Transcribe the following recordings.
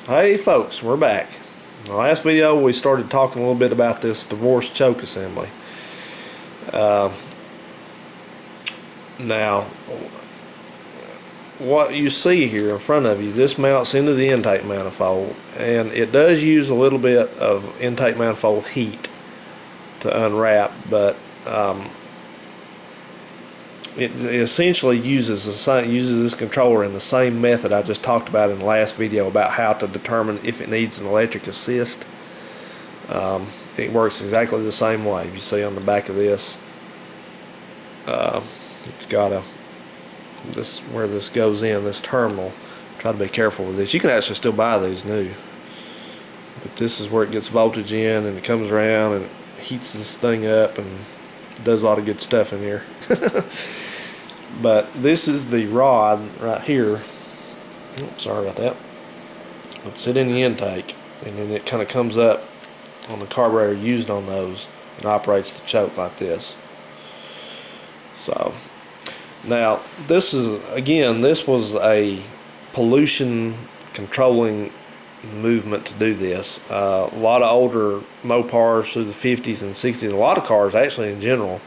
Hey folks, we're back. In the last video we started talking a little bit about this divorce choke assembly. Now what you see here in front of you, this mounts into the intake manifold, and it does use a little bit of intake manifold heat to unwrap, but it essentially uses this controller in the same method I just talked about in the last video about how to determine if it needs an electric assist. It works exactly the same way. You see on the back of this, it's got where this goes in, this terminal. Try to be careful with this. You can actually still buy these new, but this is where it gets voltage in, and it comes around and it heats this thing up and does a lot of good stuff in here. But this is the rod right here. Oops, sorry about that. Let's sit in the intake, and then it kind of comes up on the carburetor used on those and operates the choke like this. So now this was a pollution controlling movement to do this. A lot of older Mopars through the 50s and 60s, a lot of cars actually in general,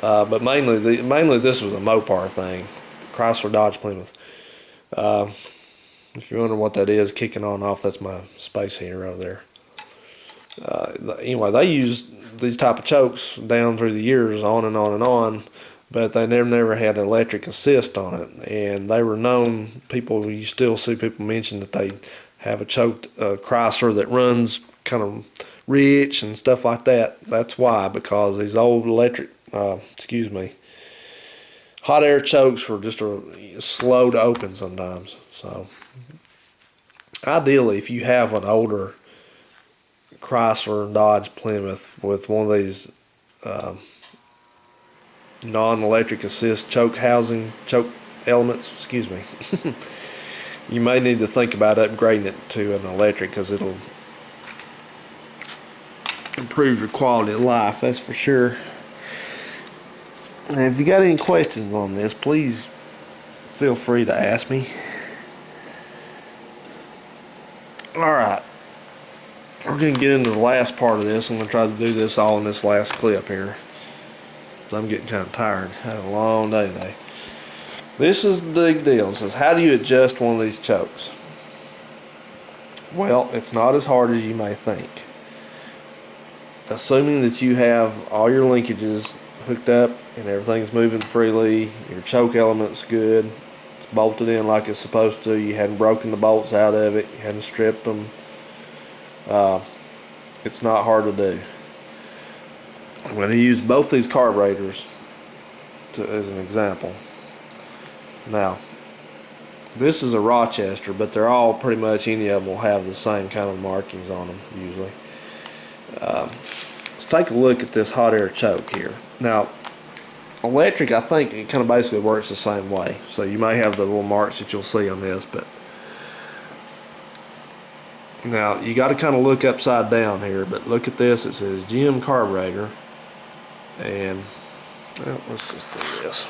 but mainly this was a Mopar thing. Chrysler, Dodge, Plymouth. If you're wondering what that is kicking on off, that's my space heater over there. Anyway, they used these type of chokes down through the years, on and on and on, but they never had an electric assist on it, and they were known. You still see people mention that they have a choked Chrysler that runs kind of rich and stuff like that. That's why, because these old electric, hot air chokes were just slow to open sometimes. So ideally, if you have an older Chrysler and Dodge Plymouth with one of these non-electric assist choke elements, you may need to think about upgrading it to an electric, because it'll improve your quality of life, that's for sure. And if you got any questions on this, please feel free to ask me. Alright, we're going to get into the last part of this. I'm going to try to do this all in this last clip here, so I'm getting kind of tired. Had a long day today. This is the big deal. It says, how do you adjust one of these chokes? Well, it's not as hard as you may think. Assuming that you have all your linkages hooked up and everything's moving freely, your choke element's good, it's bolted in like it's supposed to, you hadn't broken the bolts out of it, you hadn't stripped them, it's not hard to do. I'm going to use both these carburetors as an example. Now, this is a Rochester, but they're all pretty much, any of them will have the same kind of markings on them usually. Let's take a look at this hot air choke here. Now, electric, I think it kind of basically works the same way. So you may have the little marks that you'll see on this, but now you got to kind of look upside down here. But look at this, it says GM carburetor, and well, let's just do this.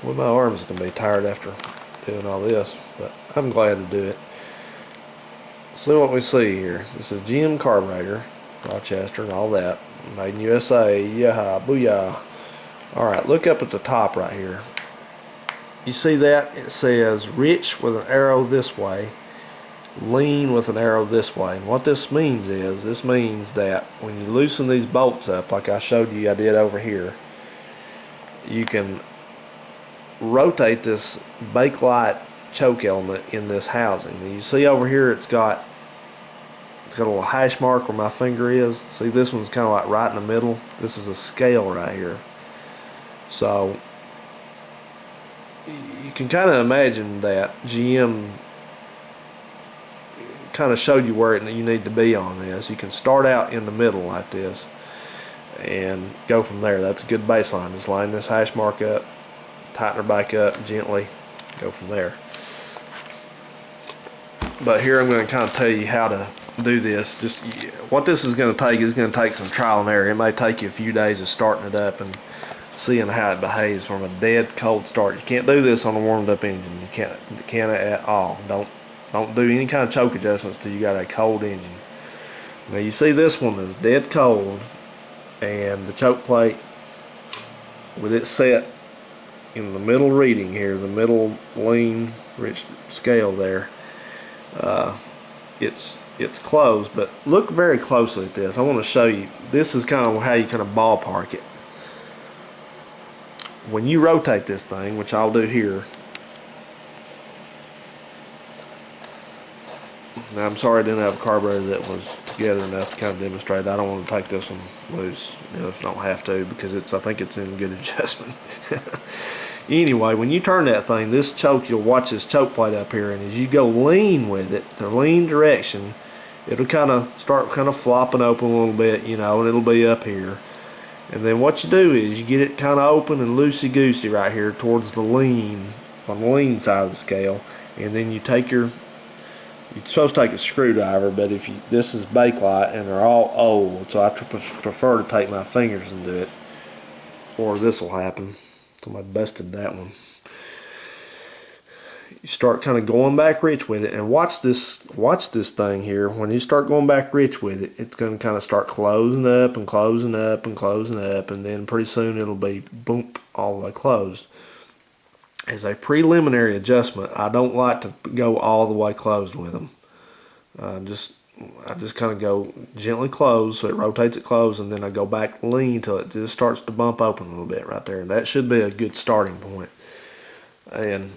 Well, my arms are going to be tired after doing all this, but I'm glad to do it. See what we see here. This is GM carburetor, Rochester and all that. Made in USA, yaha, booyah. Alright, look up at the top right here. You see that? It says rich with an arrow this way, lean with an arrow this way. And what this means is, this means that when you loosen these bolts up, like I showed you I did over here, you can rotate this Bakelite choke element in this housing. Now you see over here it's got a little hash mark where my finger is. See, this one's kind of like right in the middle. This is a scale right here. So you can kind of imagine that GM kind of showed you where you need to be on this. You can start out in the middle like this and go from there. That's a good baseline. Just line this hash mark up, tighten her back up gently, go from there. But here I'm going to kind of tell you how to do this. Just what this is going to take some trial and error. It may take you a few days of starting it up and seeing how it behaves from a dead cold start. You can't do this on a warmed up engine. You can't at all. Don't do any kind of choke adjustments till you got a cold engine. Now you see this one is dead cold, and the choke plate with it set in the middle reading here, the middle lean rich scale there, it's closed. But look very closely at this. I want to show you. This is kind of how you kind of ballpark it. When you rotate this thing, which I'll do here. Now I'm sorry I didn't have a carburetor that was together enough to kind of demonstrate. I don't want to take this one loose, if I don't have to, because I think it's in good adjustment. Anyway, when you turn that thing, this choke, you'll watch this choke plate up here, and as you go lean with it, the lean direction, it'll kind of start flopping open a little bit, and it'll be up here. And then what you do is you get it kind of open and loosey-goosey right here towards the lean, on the lean side of the scale, and then you take you're supposed to take a screwdriver, but this is Bakelite and they're all old, so I prefer to take my fingers and do it, or this will happen. Somebody busted that one. You start kind of going back rich with it, and watch this thing here. When you start going back rich with it, it's going to kind of start closing up and closing up and closing up, and then pretty soon it'll be boom, all the way closed. As a preliminary adjustment, I don't like to go all the way closed with them. I just kind of go gently closed, so it rotates it closed, and then I go back lean till it just starts to bump open a little bit right there. And that should be a good starting point. And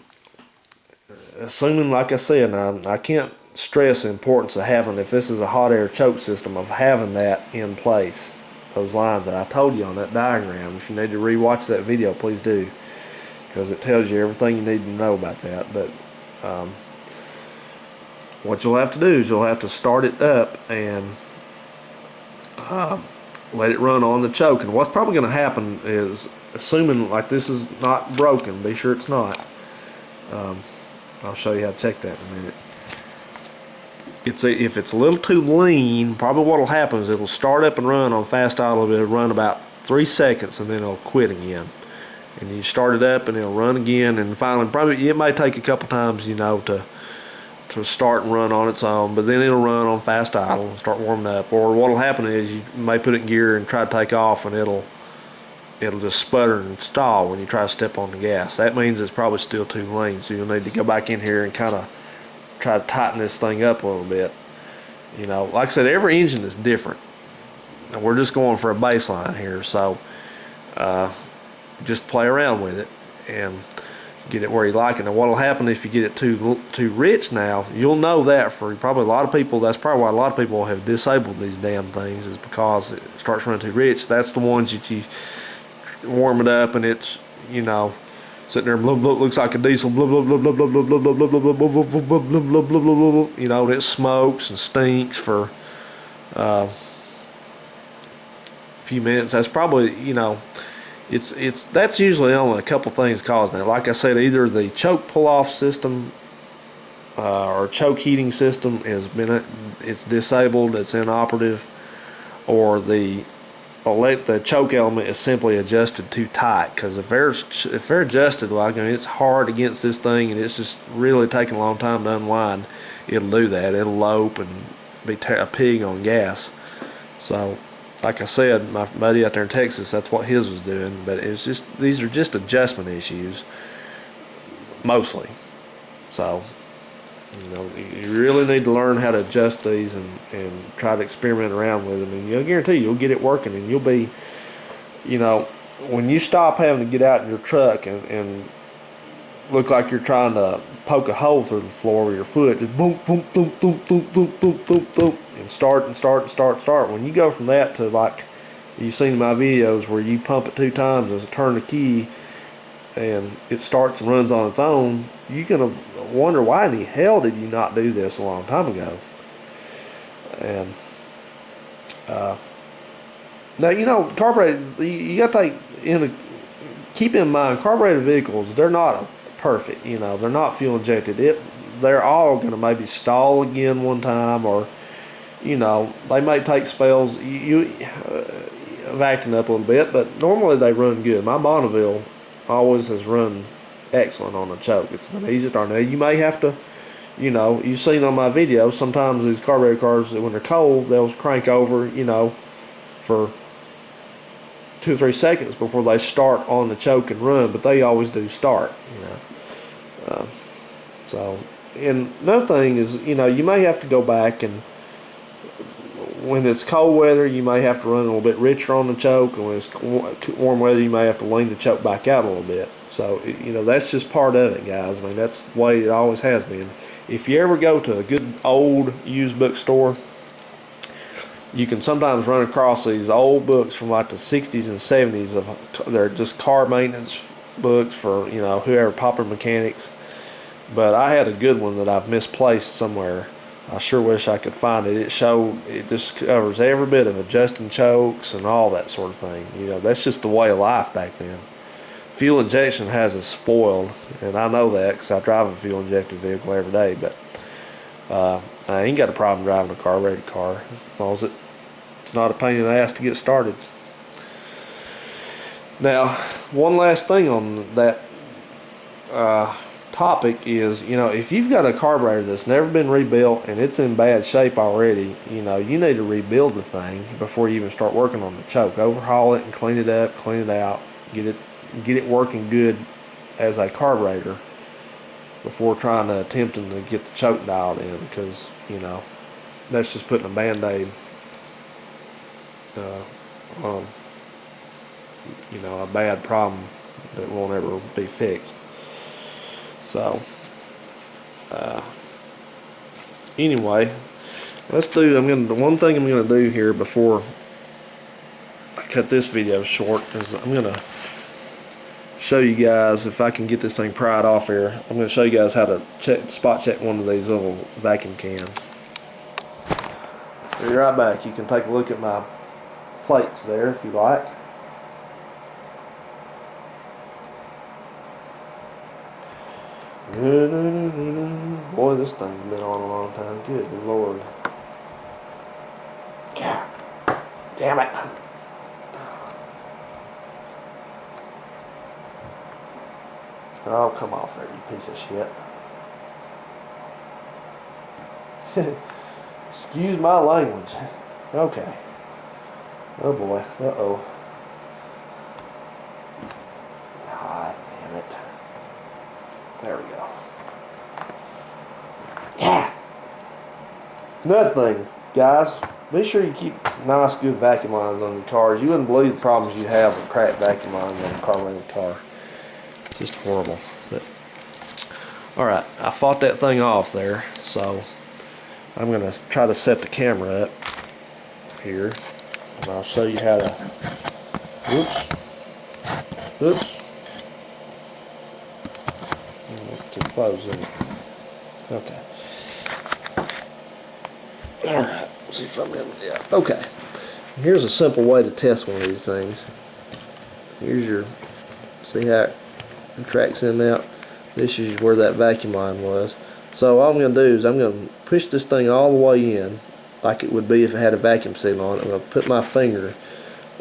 assuming, like I said, I can't stress the importance of having, if this is a hot air choke system, of having that in place. Those lines that I told you on that diagram. If you need to rewatch that video, please do, because it tells you everything you need to know about that. But what you'll have to do is you'll have to start it up and let it run on the choke. And what's probably going to happen is, assuming like this is not broken, be sure it's not. I'll show you how to check that in a minute. If it's a little too lean, probably what will happen is it'll start up and run on fast idle. It'll run about 3 seconds and then it'll quit again. And you start it up and it'll run again, and finally probably it may take a couple times to start and run on its own, but then it'll run on fast idle and start warming up. Or what'll happen is you may put it in gear and try to take off, and it'll just sputter and stall when you try to step on the gas. That means it's probably still too lean, so you'll need to go back in here and kind of try to tighten this thing up a little bit. Like I said, every engine is different, and we're just going for a baseline here, so just play around with it and get it where you like it. And what'll happen if you get it too rich now, you'll know that for probably a lot of people. That's probably why a lot of people have disabled these damn things, is because it starts running too rich. That's the ones that you warm it up and it's sitting there, blah, blah, looks like a diesel, blah, blah, blah, blah, blah, blah, blah, blah, blah, blah, blah, blah, blah, blah, blah, blah, blah, and it smokes and stinks for a few minutes. That's probably that's usually only a couple things causing it. Like I said, either the choke pull-off system or choke heating system it's disabled, it's inoperative, or the choke element is simply adjusted too tight. Because if they're adjusted, it's hard against this thing and it's just really taking a long time to unwind, it'll do that. It'll lope and be a pig on gas. So like I said, my buddy out there in Texas, that's what his was doing. But these are just adjustment issues mostly. So you really need to learn how to adjust these and try to experiment around with them, and you'll guarantee you'll get it working, and you'll be, when you stop having to get out in your truck and look like you're trying to poke a hole through the floor with your foot, just boom, boom, boom, boom, boom, boom, boom, boom, boom, and start and start and start and start. When you go from that to, like you've seen in my videos where you pump it 2 times as a turn the key and it starts and runs on its own, you're gonna wonder, why in the hell did you not do this a long time ago? And now carbureted, you got to keep in mind, carbureted vehicles, they're not perfect. They're not fuel injected. They're all gonna maybe stall again one time, or they may take spells. acting up a little bit, but normally they run good. My Bonneville always has run excellent on the choke. It's been easy to start. Now you may have to, you've seen on my videos, sometimes these carburetor cars, when they're cold, they'll crank over, for 2 or 3 seconds before they start on the choke and run, but they always do start, So, and another thing is, you may have to go back and when it's cold weather, you may have to run a little bit richer on the choke, and when it's warm weather, you may have to lean the choke back out a little bit. So, that's just part of it, guys. I mean, that's the way it always has been. If you ever go to a good old used bookstore, you can sometimes run across these old books from like the 60s and 70s. They're just car maintenance books for, whoever, popular mechanics. But I had a good one that I've misplaced somewhere. I sure wish I could find it. It just covers every bit of adjusting chokes and all that sort of thing. That's just the way of life back then. Fuel injection has us spoiled, and I know that because I drive a fuel injected vehicle every day. But I ain't got a problem driving a carbureted car as long as it's not a pain in the ass to get started. Now, one last thing on that topic is, if you've got a carburetor that's never been rebuilt and it's in bad shape already, you need to rebuild the thing before you even start working on the choke. Overhaul it and clean it up, clean it out, get it working good as a carburetor before trying to attempting to get the choke dialed in, because that's just putting a band-aid on a bad problem that won't ever be fixed. So, anyway, the one thing I'm gonna do here before I cut this video short is I'm gonna show you guys, if I can get this thing pried off here, I'm gonna show you guys how to spot check one of these little vacuum cans. Be right back. You can take a look at my plates there if you like. Boy, this thing's been on a long time. Good Lord. God damn it. Oh, come off there, you piece of shit. Excuse my language. Okay. Oh boy. Uh-oh. God damn it. There we go. Yeah. Another thing, guys, be sure you keep nice, good vacuum lines on your cars. You wouldn't believe the problems you have with cracked vacuum lines on a carbureted car. It's just horrible. But, all right, I fought that thing off there, so I'm gonna try to set the camera up here, and I'll show you how to. Oops. Too close, isn't it? Okay. Alright, see if I'm in. Yeah. Okay. Here's a simple way to test one of these things. Here's your, see how it tracks in and out? This is where that vacuum line was. So all I'm going to do is I'm going to push this thing all the way in, like it would be if it had a vacuum seal on it. I'm going to put my finger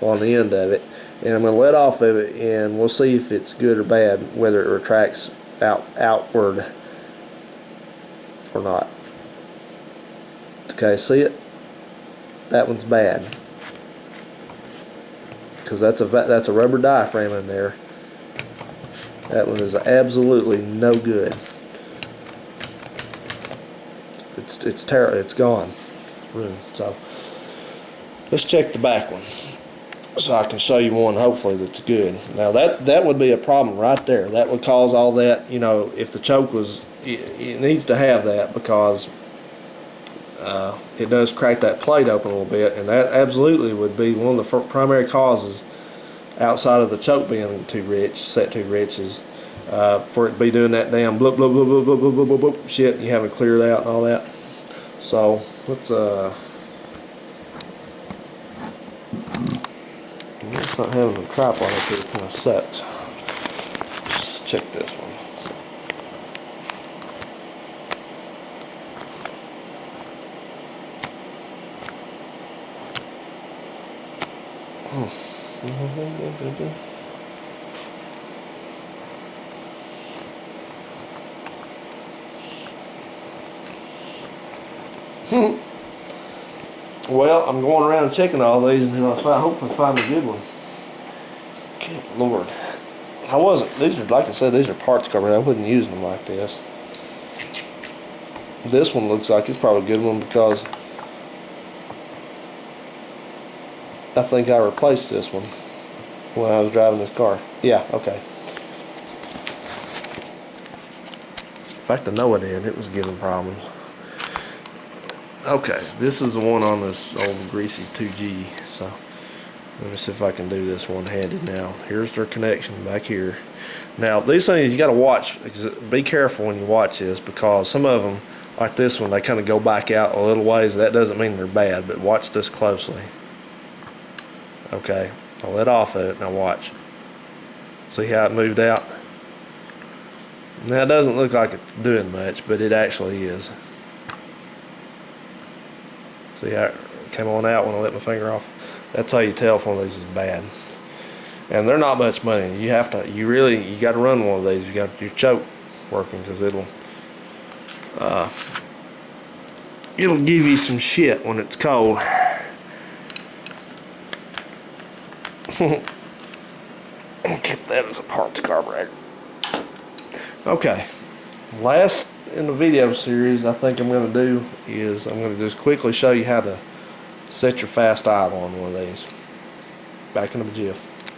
on the end of it, and I'm going to let off of it, and we'll see if it's good or bad, whether it retracts outward or not. Okay, see it? That one's bad because that's a rubber diaphragm in there. That one is absolutely no good. It's terrible. It's gone. So let's check the back one, so I can show you one hopefully that's good. Now that would be a problem right there. That would cause all that, if the choke was, it needs to have that, because it does crack that plate open a little bit, and that absolutely would be one of the primary causes, outside of the choke being too rich, set too rich, is for it to be doing that damn bloop bloop bloop bloop bloop bloop bloop bloop shit, and you haven't cleared out and all that. So let's it's not having a tripod up here, it kind of sucks. Let's check this one. Well, I'm going around checking all these until I hopefully find a good one. Good Lord. These are, like I said, these are parts covered. I wouldn't use them like this. This one looks like it's probably a good one because I think I replaced this one when I was driving this car. Yeah, okay. In fact, I know it did. It was giving problems. Okay, this is the one on this old greasy 2G. So let me see if I can do this one-handed now. Here's their connection back here. Now these things you got to watch. Be careful when you watch this because some of them, like this one, they kind of go back out a little ways. That doesn't mean they're bad, but watch this closely. Okay, I'll let off of it. Now watch. See how it moved out? Now it doesn't look like it's doing much, but it actually is. See how it came on out when I let my finger off? That's how you tell if one of these is bad. And they're not much money. You got to run one of these. You got your choke working because it'll give you some shit when it's cold. Keep that as a parts carburetor. Okay, last in the video series I think I'm going to do is I'm going to just quickly show you how to set your fast idle on one of these. Back in the jiff.